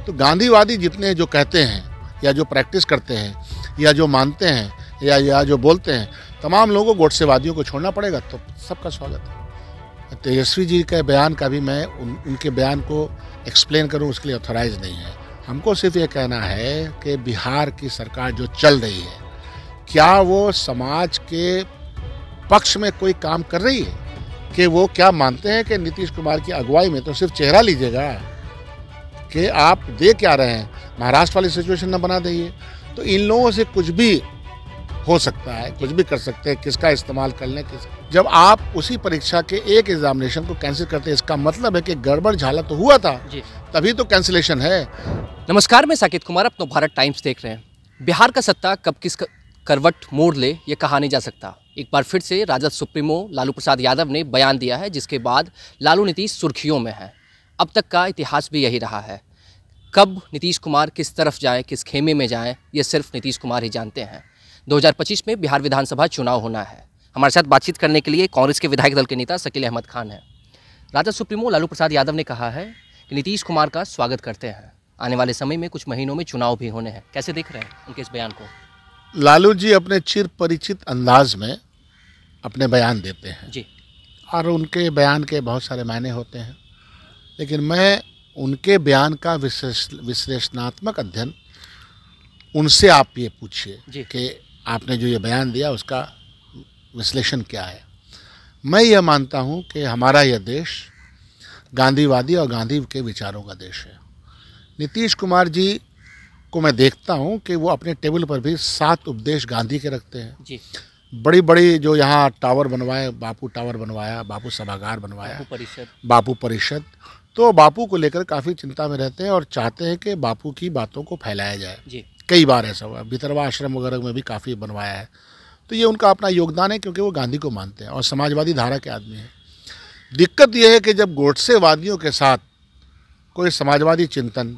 तो गांधीवादी जितने जो कहते हैं या जो प्रैक्टिस करते हैं या जो मानते हैं या जो बोलते हैं, तमाम लोगों को गोडसेवादियों को छोड़ना पड़ेगा। तो सबका स्वागत है। तेजस्वी जी के बयान का भी मैं उनके बयान को एक्सप्लेन करूं उसके लिए ऑथराइज नहीं है। हमको सिर्फ ये कहना है कि बिहार की सरकार जो चल रही है, क्या वो समाज के पक्ष में कोई काम कर रही है? कि वो क्या मानते हैं कि नीतीश कुमार की अगुवाई में, तो सिर्फ चेहरा लीजिएगा कि आप दे क्या रहे हैं, महाराष्ट्र वाली सिचुएशन न बना देंगे। तो इन लोगों से कुछ भी हो सकता है, कुछ भी कर सकते हैं, किसका इस्तेमाल कर लें। जब आप उसी परीक्षा के एक एग्जामिनेशन को कैंसिल करते हैं, इसका मतलब है कि गड़बड़ झाला तो हुआ था, तभी तो कैंसिलेशन है। नमस्कार, मैं साकेत कुमार, अपना भारत टाइम्स देख रहे हैं। बिहार का सत्ता कब किस करवट मोड़ ले ये कहा नहीं जा सकता। एक बार फिर से राजद सुप्रीमो लालू प्रसाद यादव ने बयान दिया है, जिसके बाद लालू नीतीश सुर्खियों में है। अब तक का इतिहास भी यही रहा है। कब नीतीश कुमार किस तरफ जाएं, किस खेमे में जाएं, ये सिर्फ नीतीश कुमार ही जानते हैं। 2025 में बिहार विधानसभा चुनाव होना है। हमारे साथ बातचीत करने के लिए कांग्रेस के विधायक दल के नेता शकील अहमद खान हैं। राजद सुप्रीमो लालू प्रसाद यादव ने कहा है कि नीतीश कुमार का स्वागत करते हैं। आने वाले समय में कुछ महीनों में चुनाव भी होने हैं। कैसे देख रहे हैं उनके इस बयान को? लालू जी अपने चिर परिचित अंदाज में अपने बयान देते हैं जी, और उनके बयान के बहुत सारे मायने होते हैं, लेकिन मैं उनके बयान का विश्लेषणात्मक अध्ययन उनसे आप ये पूछिए कि आपने जो ये बयान दिया उसका विश्लेषण क्या है। मैं ये मानता हूँ कि हमारा यह देश गांधीवादी और गांधी के विचारों का देश है। नीतीश कुमार जी को मैं देखता हूँ कि वो अपने टेबल पर भी 7 उपदेश गांधी के रखते हैं जी। बड़ी बड़ी जो यहाँ टावर बनवाए, बापू टावर बनवाया, बापू सभागार बनवाया, बापू परिषद, तो बापू को लेकर काफ़ी चिंता में रहते हैं और चाहते हैं कि बापू की बातों को फैलाया जाए जी। कई बार ऐसा हुआ, भितरवा आश्रम वगैरह में भी काफ़ी बनवाया है। तो ये उनका अपना योगदान है, क्योंकि वो गांधी को मानते हैं और समाजवादी धारा के आदमी हैं। दिक्कत यह है कि जब गोडसेवादियों के साथ कोई समाजवादी चिंतन,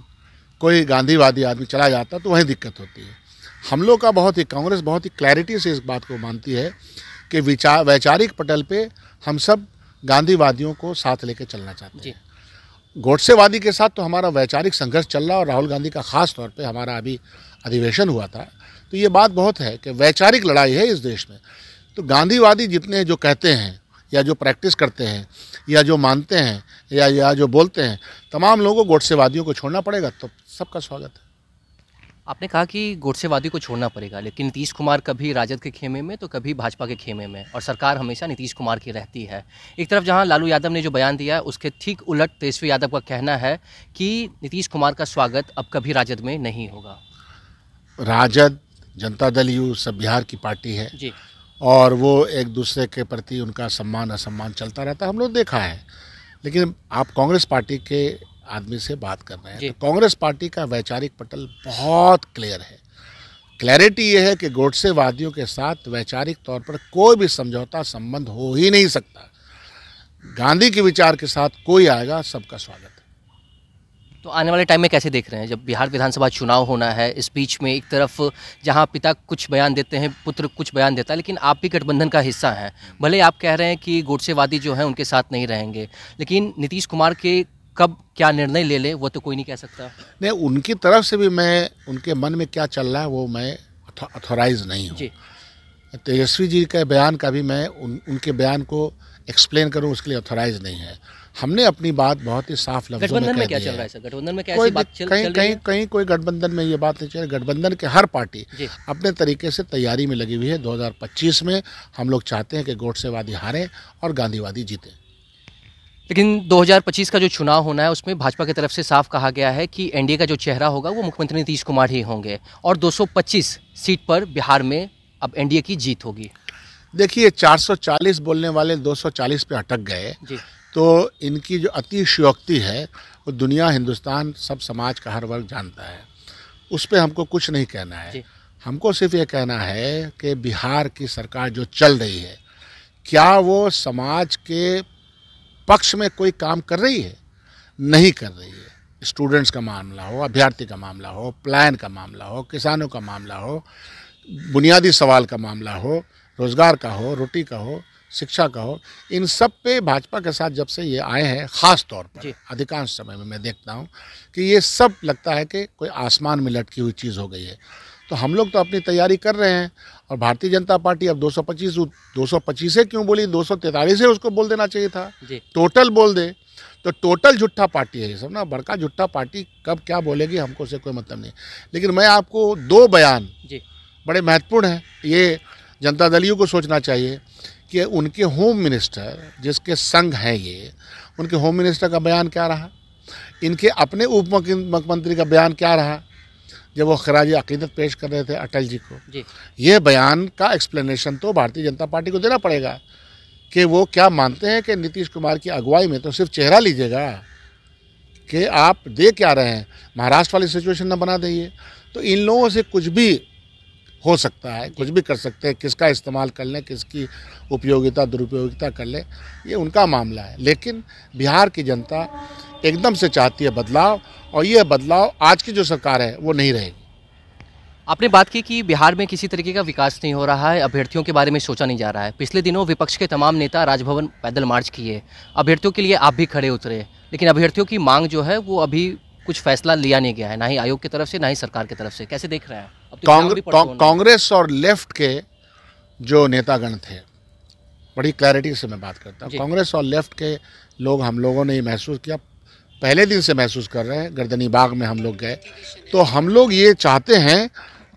कोई गांधीवादी आदमी चला जाता तो वहीं दिक्कत होती है। हम लोग का कांग्रेस बहुत ही क्लैरिटी से इस बात को मानती है कि वैचारिक पटल पे हम सब गांधीवादियों को साथ लेकर चलना चाहते हैं। गोडसेवादी के साथ तो हमारा वैचारिक संघर्ष चल रहा, और राहुल गांधी का खास तौर पे हमारा अभी अधिवेशन हुआ था, तो ये बात बहुत है कि वैचारिक लड़ाई है इस देश में। तो गांधीवादी जितने जो कहते हैं या जो प्रैक्टिस करते हैं या जो मानते हैं या जो बोलते हैं, तमाम लोगों को गोडसेवादियों को छोड़ना पड़ेगा। तो सबका स्वागत है। आपने कहा कि गोडसेवादी को छोड़ना पड़ेगा, लेकिन नीतीश कुमार कभी राजद के खेमे में तो कभी भाजपा के खेमे में, और सरकार हमेशा नीतीश कुमार की रहती है। एक तरफ जहां लालू यादव ने जो बयान दिया है, उसके ठीक उलट तेजस्वी यादव का कहना है कि नीतीश कुमार का स्वागत अब कभी राजद में नहीं होगा। राजद, जनता दल, यू सब बिहार की पार्टी है जी, और वो एक दूसरे के प्रति उनका सम्मान असम्मान चलता रहता है, हम लोग देखा है। लेकिन आप कांग्रेस पार्टी के आदमी से बात कर रहे हैं, तो कांग्रेस पार्टी का वैचारिक पटल बहुत क्लियर है। क्लैरिटी ये है कि गोडसेवादियों के साथ वैचारिक तौर पर कोई भी समझौता संबंध हो ही नहीं सकता। गांधी के विचार के साथ कोई आएगा, सबका स्वागत है। तो आने वाले टाइम में कैसे देख रहे हैं, जब बिहार विधानसभा चुनाव होना है, इस बीच में एक तरफ जहां पिता कुछ बयान देते हैं, पुत्र कुछ बयान देता है, लेकिन आप भी गठबंधन का हिस्सा हैं। भले आप कह रहे हैं कि गोडसेवादी जो हैं उनके साथ नहीं रहेंगे, लेकिन नीतीश कुमार के कब क्या निर्णय ले ले वो तो कोई नहीं कह सकता। नहीं, उनकी तरफ से भी मैं उनके मन में क्या चल रहा है वो मैं ऑथराइज नहीं हूँ। तेजस्वी जी के बयान का भी मैं उनके बयान को एक्सप्लेन करूँ उसके लिए ऑथराइज नहीं है। हमने अपनी बात बहुत ही साफ लफ्जों में कह दी है। क्या चल रहा है सर? गठबंधन में क्या ऐसी बात चल रही है? कहीं कोई गठबंधन में ये बात नहीं चल रही। गठबंधन के हर पार्टी अपने तरीके से तैयारी में लगी हुई है। 2025 में हम लोग चाहते हैं कि गोडसेवादी हारें और गांधीवादी जीतें। लेकिन 2025 का जो चुनाव होना है उसमें भाजपा की तरफ से साफ कहा गया है कि एनडीए का जो चेहरा होगा वो मुख्यमंत्री नीतीश कुमार ही होंगे, और 225 सीट पर बिहार में अब एनडीए की जीत होगी। देखिए, 440 बोलने वाले 240 पे अटक गए, तो इनकी जो अतिशयोक्ति है वो दुनिया, हिंदुस्तान, सब समाज का हर वर्ग जानता है। उस पर हमको कुछ नहीं कहना है। हमको सिर्फ ये कहना है कि बिहार की सरकार जो चल रही है, क्या वो समाज के पक्ष में कोई काम कर रही है? नहीं कर रही है। स्टूडेंट्स का मामला हो, अभ्यर्थी का मामला हो, प्लान का मामला हो, किसानों का मामला हो, बुनियादी सवाल का मामला हो, रोज़गार का हो, रोटी का हो, शिक्षा का हो, इन सब पे भाजपा के साथ जब से ये आए हैं, ख़ास तौर पर अधिकांश समय में मैं देखता हूँ कि ये सब लगता है कि कोई आसमान में लटकी हुई चीज़ हो गई है। तो हम लोग तो अपनी तैयारी कर रहे हैं और भारतीय जनता पार्टी अब 225 से क्यों बोली, 243 से उसको बोल देना चाहिए था, टोटल बोल दे। तो टोटल झूठा पार्टी है ये सब ना, बड़का झूठा पार्टी कब क्या बोलेगी हमको से कोई मतलब नहीं। लेकिन मैं आपको 2 बयान बड़े महत्वपूर्ण हैं, ये जनता दलियों को सोचना चाहिए कि उनके होम मिनिस्टर जिसके संग हैं ये, उनके होम मिनिस्टर का बयान क्या रहा, इनके अपने उप मुख्यमंत्री का बयान क्या रहा जब वो खराज अकीदत पेश कर रहे थे अटल जी को। ये बयान का एक्सप्लेनेशन तो भारतीय जनता पार्टी को देना पड़ेगा कि वो क्या मानते हैं कि नीतीश कुमार की अगुवाई में, तो सिर्फ चेहरा लीजिएगा कि आप दे क्या रहे हैं, महाराष्ट्र वाली सिचुएशन न बना देंगे। तो इन लोगों से कुछ भी हो सकता है, कुछ भी कर सकते हैं, किसका इस्तेमाल कर लें, किसकी उपयोगिता दुरुपयोगिता कर लें, ये उनका मामला है। लेकिन बिहार की जनता एकदम से चाहती है बदलाव, और ये बदलाव आज की जो सरकार है वो नहीं रहेगी। आपने बात की कि बिहार में किसी तरीके का विकास नहीं हो रहा है, अभ्यर्थियों के बारे में सोचा नहीं जा रहा है। पिछले दिनों विपक्ष के तमाम नेता राजभवन पैदल मार्च किए, अभ्यर्थियों के लिए आप भी खड़े उतरे, लेकिन अभ्यर्थियों की मांग जो है वो अभी कुछ फैसला लिया नहीं गया है, ना ही आयोग की तरफ से ना ही सरकार की तरफ से। कैसे देख रहे हैं? कांग्रेस और लेफ्ट के जो नेतागण थे, बड़ी क्लैरिटी से मैं बात करता हूँ, कांग्रेस और लेफ्ट के लोग, हम लोगों ने ये महसूस किया, पहले दिन से महसूस कर रहे हैं, गर्दनी बाग में हम लोग गए, तो हम लोग ये चाहते हैं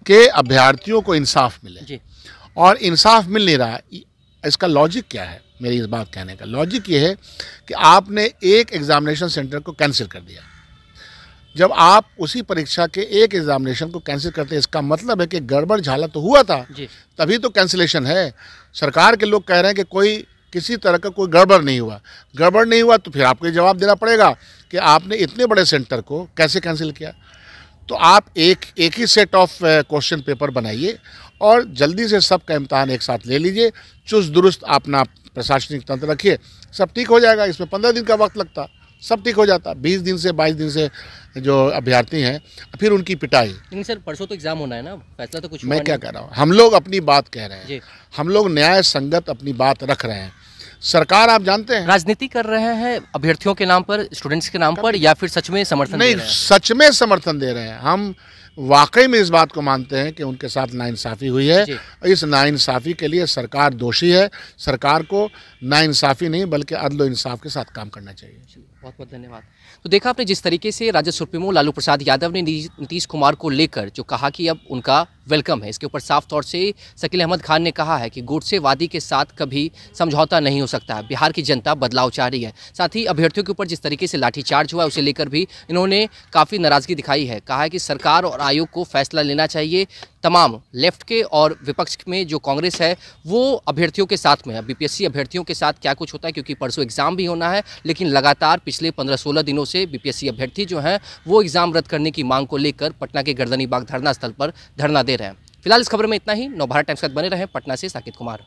कि अभ्यर्थियों को इंसाफ मिले, और इंसाफ मिल नहीं रहा। इसका लॉजिक क्या है? मेरी इस बात कहने का लॉजिक ये है कि आपने एक एग्जामिनेशन सेंटर को कैंसिल कर दिया। जब आप उसी परीक्षा के एक एग्जामिनेशन को कैंसिल करते हैं, इसका मतलब है कि गड़बड़ झाला तो हुआ था, तभी तो कैंसिलेशन है। सरकार के लोग कह रहे हैं कि कोई किसी तरह का कोई गड़बड़ नहीं हुआ। गड़बड़ नहीं हुआ तो फिर आपको जवाब देना पड़ेगा कि आपने इतने बड़े सेंटर को कैसे कैंसिल किया। तो आप एक ही सेट ऑफ क्वेश्चन पेपर बनाइए और जल्दी से सबका इम्तहान एक साथ ले लीजिए, चुस्त दुरुस्त अपना प्रशासनिक तंत्र रखिए, सब ठीक हो जाएगा। इसमें 15 दिन का वक्त लगता, सब ठीक हो जाता। 20 दिन से 22 दिन से जो अभ्यर्थी हैं फिर उनकी पिटाई। लेकिन सर परसों तो एग्जाम होना है ना, फैसला तो कुछ मैं क्या कह रहा हूँ, हम लोग अपनी बात कह रहे हैं, हम लोग न्याय संगत अपनी बात रख रहे हैं। सरकार आप जानते हैं राजनीति कर रहे हैं अभ्यर्थियों के नाम पर, स्टूडेंट्स के नाम पर, या फिर सच में समर्थन नहीं, सच में समर्थन दे रहे हैं। हम वाकई में इस बात को मानते हैं कि उनके साथ नाइंसाफ़ी हुई है। इस नाइंसाफ़ी के लिए सरकार दोषी है। सरकार को नाइंसाफ़ी नहीं बल्कि अदल इंसाफ के साथ काम करना चाहिए। बहुत बहुत धन्यवाद। तो देखा आपने जिस तरीके से राजद सुप्रीमो लालू प्रसाद यादव ने नीतीश कुमार को लेकर जो कहा कि अब उनका वेलकम है, इसके ऊपर साफ तौर से शकील अहमद खान ने कहा है कि गोडसेवादी के साथ कभी समझौता नहीं हो सकता है। बिहार की जनता बदलाव चाह रही है। साथ ही अभ्यर्थियों के ऊपर जिस तरीके से लाठीचार्ज हुआ उसे लेकर भी इन्होंने काफ़ी नाराज़गी दिखाई है। कहा है कि सरकार और आयोग को फैसला लेना चाहिए। तमाम लेफ्ट के और विपक्ष में जो कांग्रेस है वो अभ्यर्थियों के साथ में है। बीपीएससी अभ्यर्थियों के साथ क्या कुछ होता है, क्योंकि परसों एग्ज़ाम भी होना है, लेकिन लगातार पिछले 15-16 दिनों से बीपीएससी अभ्यर्थी जो हैं वो एग्ज़ाम रद्द करने की मांग को लेकर पटना के गर्दनी बाग धरना स्थल पर धरना दे रहे हैं। फिलहाल इस खबर में इतना ही। नवभारत टाइम्स के साथ बने रहें। पटना से साकिब कुमार।